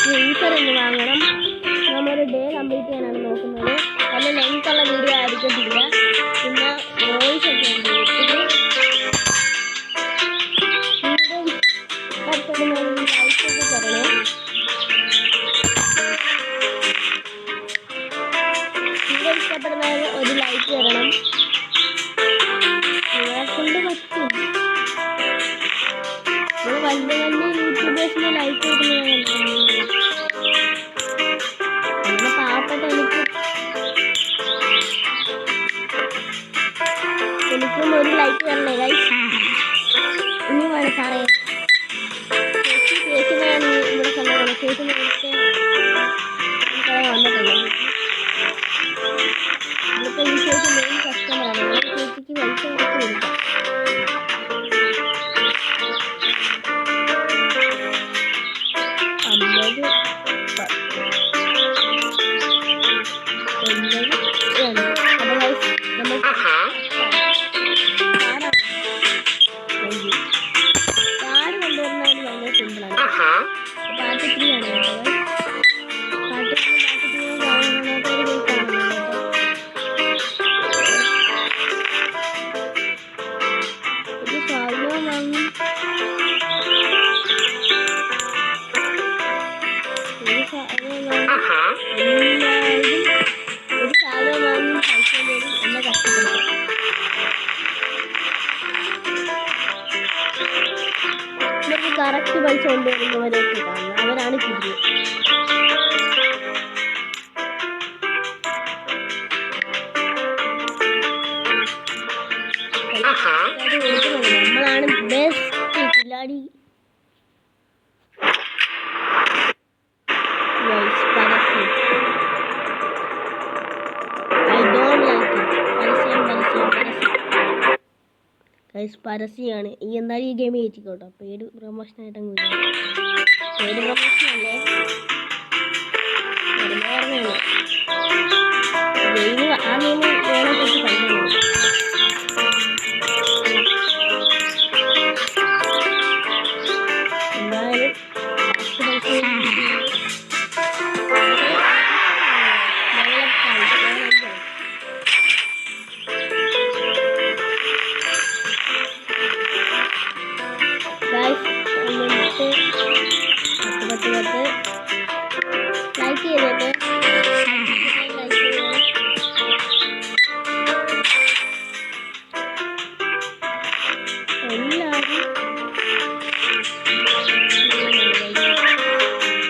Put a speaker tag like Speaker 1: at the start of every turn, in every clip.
Speaker 1: Freezer ഒന്ന് വാങ്ങണം. നമ്മളൊരു ഡേ കംപ്ലീറ്റ് ചെയ്യാനാണ് നോക്കുന്നത്. നല്ല ലെങ്ത് ഉള്ള വീഡിയോ ആയിരിക്കത്തില്ല. പിന്നെ വോയിസ് ഒക്കെ ഉണ്ട്. ലൈക്കൊക്കെ തരണേ. വീഡിയോ ഇഷ്ടപ്പെടുന്നവർ ഒരു ലൈക്ക് തരണം. നിങ്ങളെ കൊണ്ട് പറ്റും. വലിയ വലിയ യൂട്യൂബേഴ്സിന് ലൈക്ക് കൊടുക്കുന്നത് അങ്ങനെ പാവപ്പെട്ട എനിക്കും ഒരു ലൈക്ക് തരണേ ഗൈസ്. ഇനി വേണം സാറേ ചേച്ചിനെയാണ് ഇവിടെ കണ്ടത്. ചേച്ചി നേരത്തെ വന്നിട്ടുള്ളത്. ഇവിടുത്തെ ഈ ചേച്ചി മെയിൻ കസ്റ്റമറാണ്. ചേച്ചിക്ക് പൈസ കുറച്ച് കൊടുക്കാം. കറക്റ്റ് പൈസ കൊണ്ടുവരുന്നവരൊക്കെ കാണുന്നത് അവരാണ് കിട്ടുന്നത്. നമ്മളാണ് ബെസ്റ്റ് കില്ലാടി. പരസ്യമാണ് ഈ എന്തായാലും ഈ ഗെയിം കയറ്റിക്കോട്ടോ. പേര് പ്രൊമോഷനായിട്ട് അങ്ങ് പേര് പ്രൊമോഷനല്ലേ ഗെയിം. ആ ഗെയിം വേണം കുറച്ച് കളിക്കണം. എന്തായാലും ലൈക്ക് ചെയ്തേക്ക്.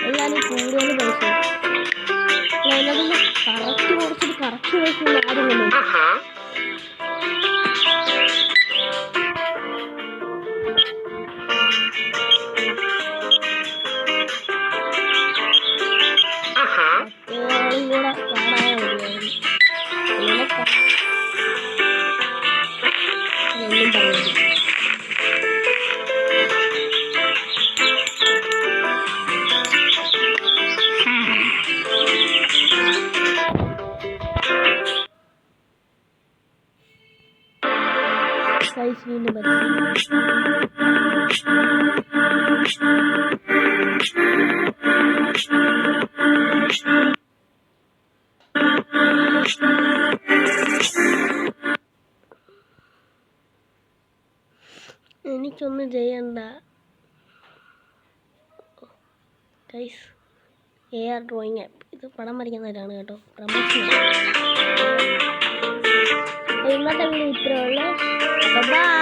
Speaker 1: എല്ലാവരും കൂടുതൽ പൈസ കറക്റ്റ് കുറച്ചിട്ട് കറക്റ്റ് പൈസ ആരും കൊണ്ടുപോകും. എനിക്കൊന്നും ചെയ്യണ്ട ഗൈസ്. AR ഡ്രോയിങ് ആപ്പ് ഇത് പടം വരയ്ക്കുന്നവരാണ് കേട്ടോ. പ്രമോഷൻ. ഇന്നത്തെ വീഡിയോ ഇത്രയേ ഉള്ളൂ. ബൈ.